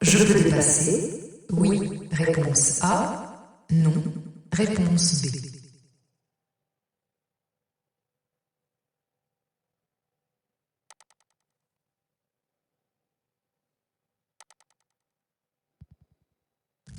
Je peux dépasser? Oui. Réponse A. Non. Réponse B.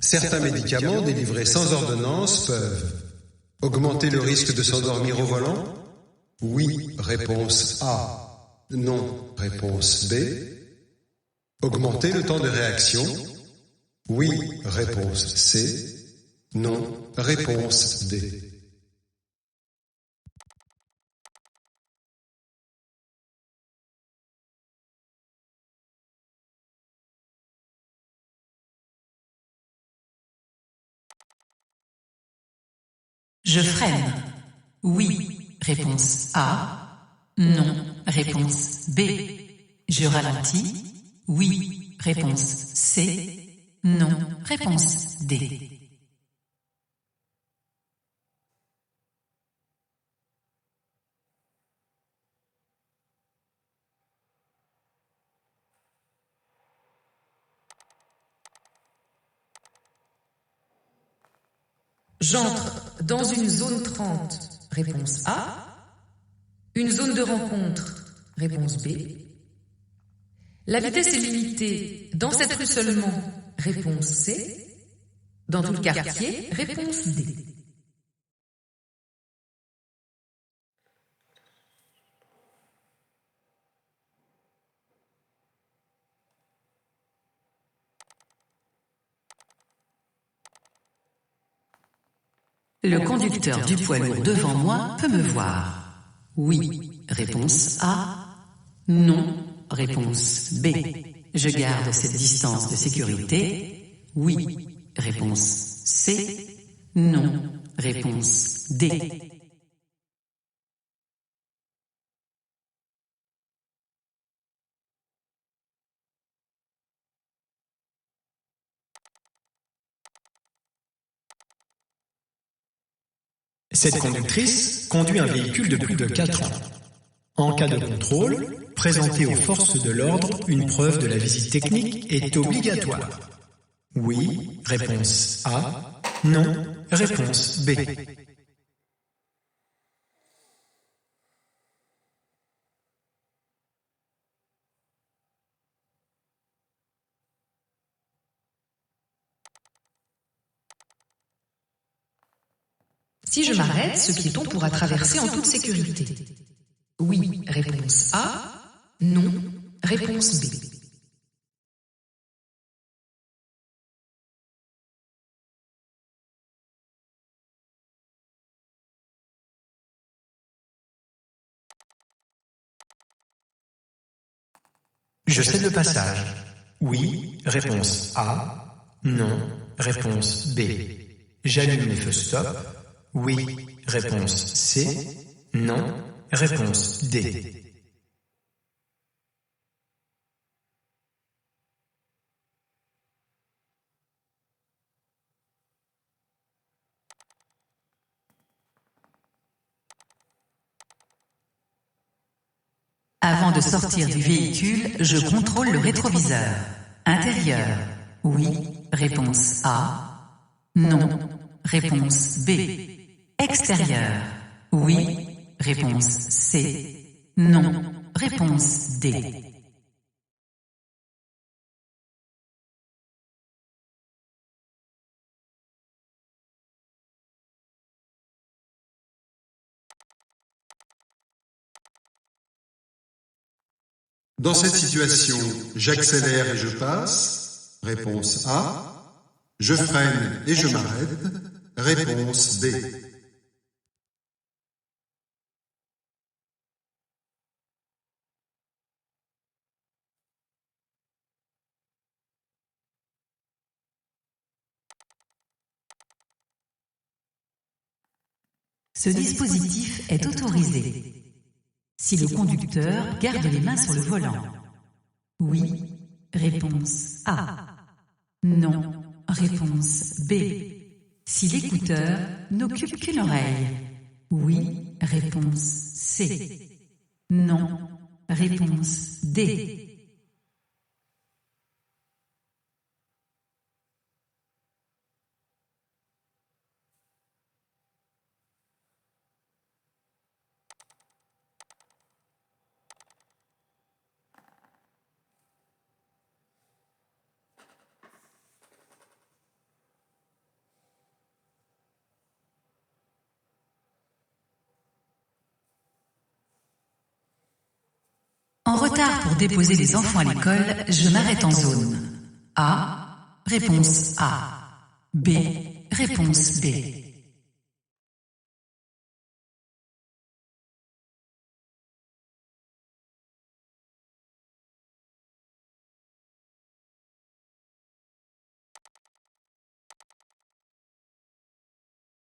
Certains médicaments délivrés sans ordonnance peuvent augmenter le risque de s'endormir au volant? Oui, réponse A. Non, réponse B. Augmenter le temps de réaction? Oui, réponse C. Non, réponse D. Je freine. Oui. Réponse A. Non. Réponse B. Je ralentis. Oui. Réponse C. Non. Réponse D. J'entre dans une zone 30. Réponse A. Une zone de rencontre. Réponse B. La vitesse est limitée dans cette rue seulement. Réponse C. Dans tout le quartier. Réponse D. Le conducteur du poids lourd devant moi peut me voir. Oui. Réponse A. Non. Réponse B. Je garde cette distance de sécurité. Oui. Réponse C. Non. Réponse D. Cette conductrice conduit un véhicule de plus de 4 ans. En cas de contrôle, présenter aux forces de l'ordre une preuve de la visite technique est obligatoire. Oui, réponse A. Non, réponse B. Si je m'arrête, ce piéton pourra traverser en toute sécurité. Oui. Réponse A. Non. Réponse B. Je cède le passage. Oui, réponse A. Non, réponse B. J'allume les feux stop. Oui, réponse C. Non, réponse D. Avant de sortir du véhicule, je contrôle le rétroviseur. Intérieur. Oui. Réponse A. Non. Réponse B. Extérieur. Oui. Réponse C. Non. Réponse D. Dans cette situation, j'accélère et je passe. Réponse A. Je freine et je m'arrête. Réponse B. Ce dispositif est autorisé si le conducteur garde les mains sur le volant. Oui. Réponse A. Non. Réponse B. Si l'écouteur n'occupe qu'une oreille. Oui. Réponse C. Non. Réponse D. retard pour déposer les enfants à l'école, je m'arrête en zone. A. Réponse A. B. Réponse B.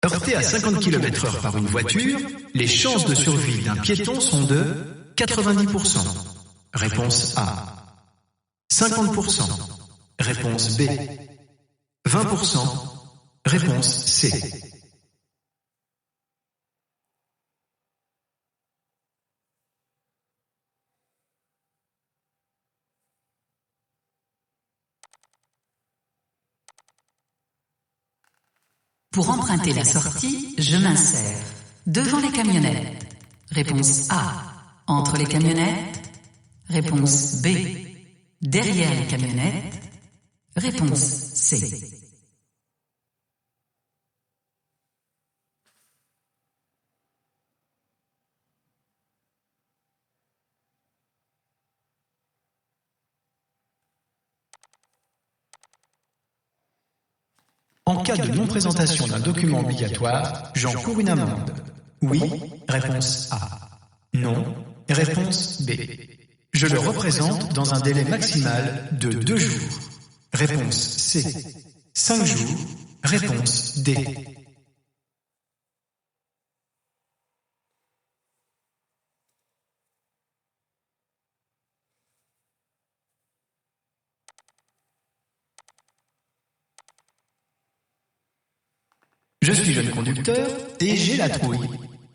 Heurté à 50 km/h par une voiture, les chances de survie d'un piéton sont de 90%. Réponse A. 50%. Réponse B. 20%. Réponse C. Pour emprunter la sortie, je m'insère devant les camionnettes. Réponse A. Entre les camionnettes. Réponse B. Derrière les camionnettes. Réponse C. En cas de non-présentation d'un document obligatoire, j'encours une amende. Oui, réponse A. Non, réponse B. Je le représente dans un délai maximal de 2 jours. Réponse C. 5 jours. Réponse D. Je suis jeune conducteur et j'ai la trouille.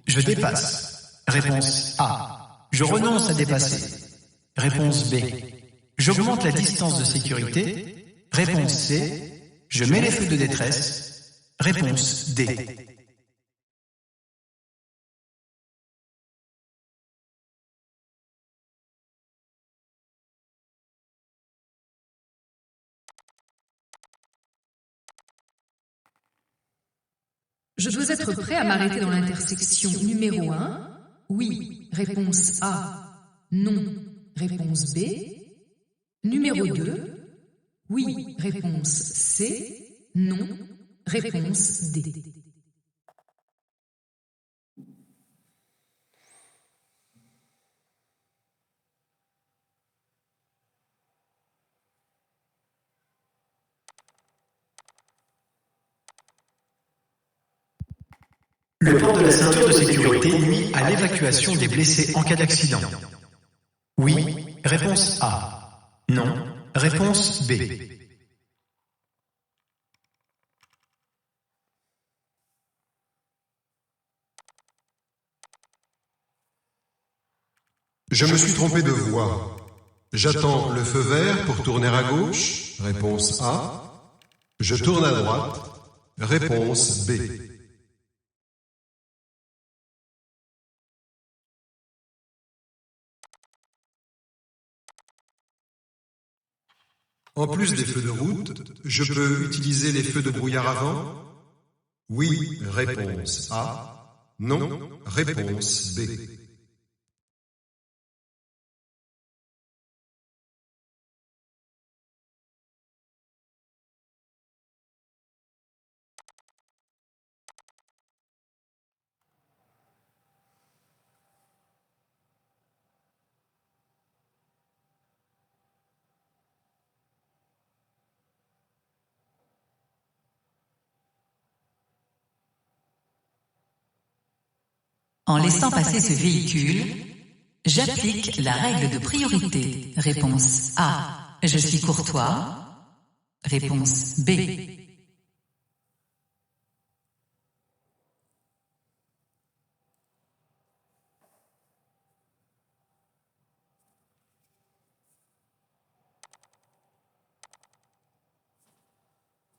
Je dépasse. Réponse A. Je renonce à dépasser. Réponse B. J'augmente la distance de sécurité. Réponse C. Je mets les feux de détresse. Réponse D. Je dois être prêt à m'arrêter dans l'intersection numéro 1. Oui, réponse A. Non, réponse B. Numéro 2. Oui, réponse C. Non, réponse D. Le port de la ceinture de sécurité nuit à l'évacuation des blessés en cas d'accident. Oui, réponse A. Non, réponse B. Je me suis trompé de voie. J'attends le feu vert pour tourner à gauche. Réponse A. Je tourne à droite. Réponse B. En plus des feux de route, je peux utiliser les feux de brouillard avant? Oui, réponse A. Non, réponse B. En laissant passer ce véhicule, j'applique la règle de priorité. Réponse A. Je suis courtois. Réponse B.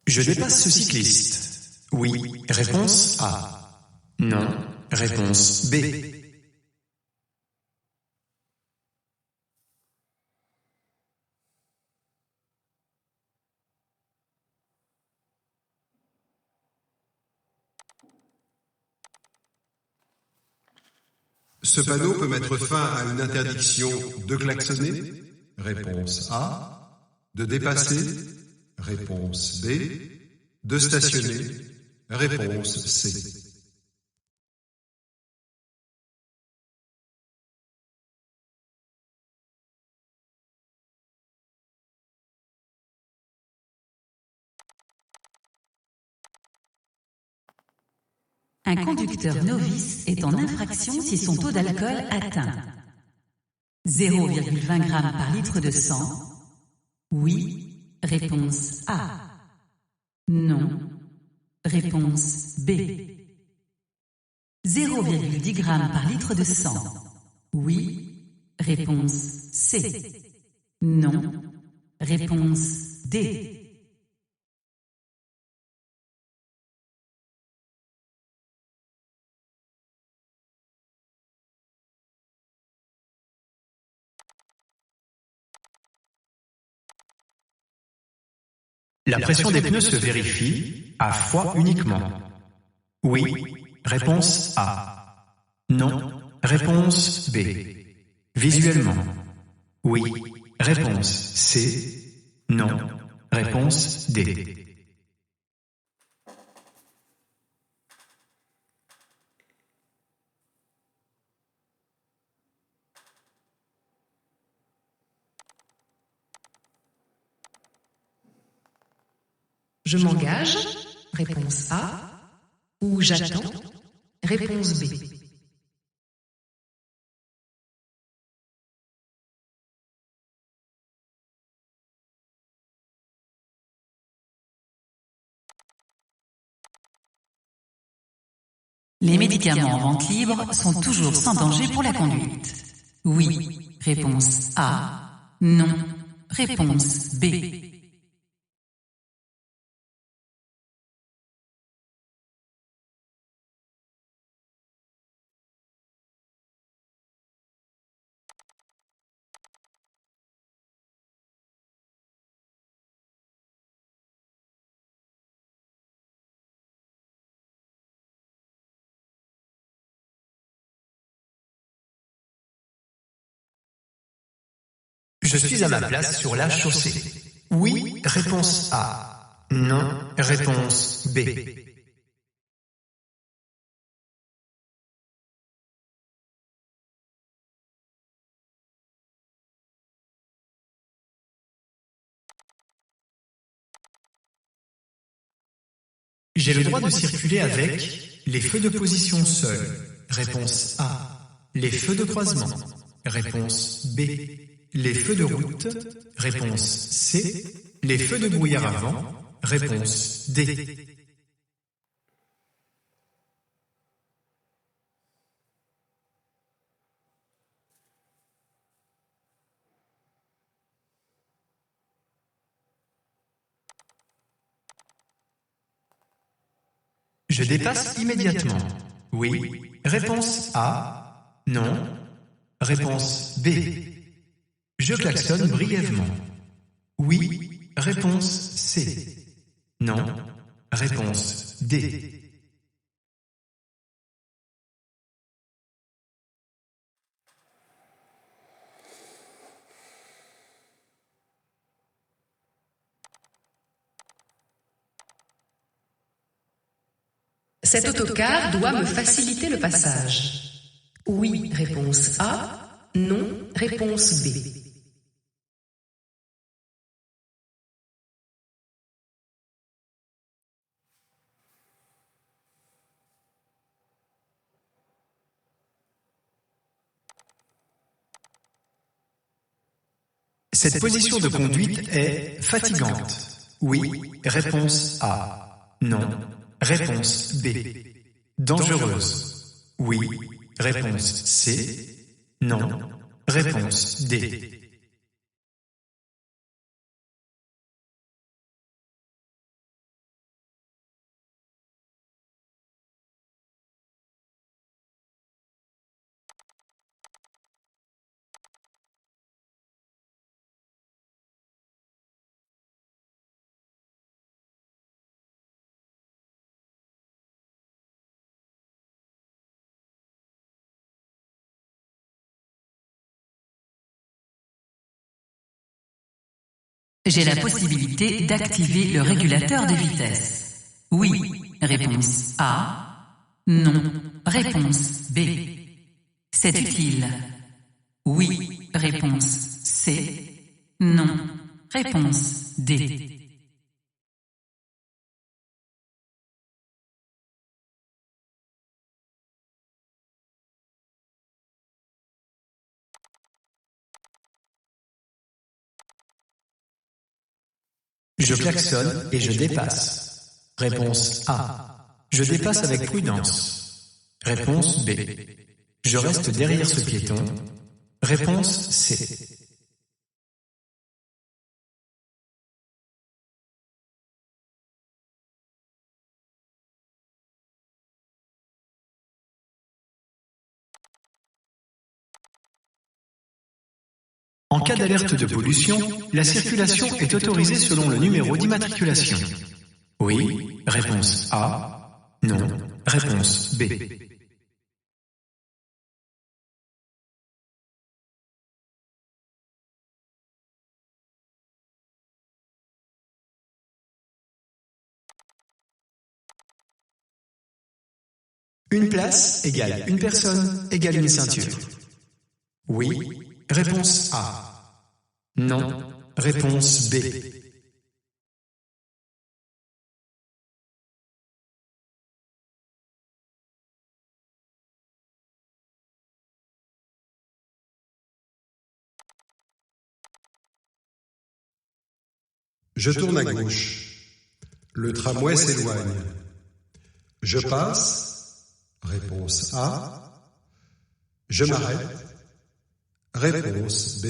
Je dépasse ce cycliste. Oui, réponse A. Non, réponse B. Ce panneau peut mettre fin à une interdiction de klaxonner. Réponse A. De dépasser. Réponse B. De stationner. Réponse C. Un conducteur novice est en infraction si son taux d'alcool atteint 0,20 g par litre de sang. Oui. Réponse A. Non. Réponse B. 0,10 g par litre de sang. Oui. Réponse C. Non. Réponse D. La pression des pneus se vérifie à fois uniquement. Oui. Réponse A. Non. Réponse B. Visuellement. Oui. Réponse C. Non. Réponse D. Je m'engage. Réponse A. Ou j'attends. Réponse B. Les médicaments en vente libre sont toujours sans danger pour la conduite. Oui. Réponse A. Non. Réponse B. Je suis à ma place sur la chaussée. Oui. Réponse A. Non. Réponse B. J'ai le droit de circuler avec les feux de position seuls. Réponse A. Les feux de croisement. Réponse B. Les feux de route. Réponse C. Les feux de brouillard avant. Réponse D. Je dépasse immédiatement. Oui. Réponse A. Non. Réponse B. Je klaxonne brièvement. Oui. Réponse C. Non. Réponse D. Cet autocar doit me faciliter le passage. Oui. Réponse A. Non. Réponse B. Cette position de conduite est fatigante. Oui. Réponse A. Non. Réponse B. Dangereuse. Oui. Réponse C. Non. Réponse D. J'ai la possibilité d'activer le régulateur de vitesse. Oui, réponse A. Non, réponse B. C'est utile. Oui, réponse C. Non, réponse D. Je klaxonne et je dépasse. Réponse A. Je dépasse avec prudence. Réponse B. Je reste derrière ce piéton. Réponse C. En cas d'alerte de pollution, la circulation est autorisée selon le numéro d'immatriculation. Oui, réponse A. Non, réponse B. Une place égale une personne égale une ceinture. Oui, réponse A. Non, réponse B. Je tourne à gauche. Le tramway s'éloigne. Je passe. Réponse A. Je m'arrête. Réponse B.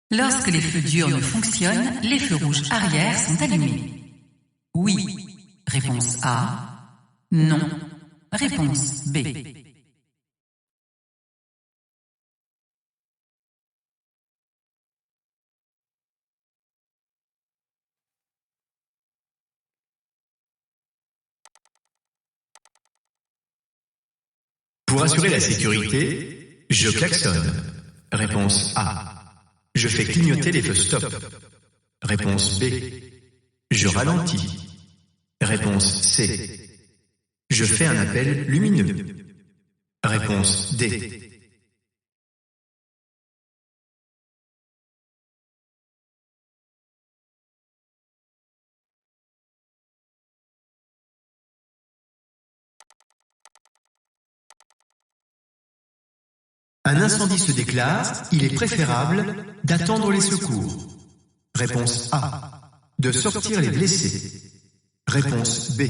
Lorsque les feux durs ne fonctionnent, les feux rouges arrière sont allumés. Oui, réponse A. Non, réponse B. Pour assurer la sécurité, je klaxonne. Réponse A. Je fais clignoter les feux stop. Réponse B. Je ralentis. Réponse C. Je fais un appel lumineux. Réponse D. Un incendie se déclare, il est préférable d'attendre les secours. Réponse A. De sortir les blessés. Réponse B.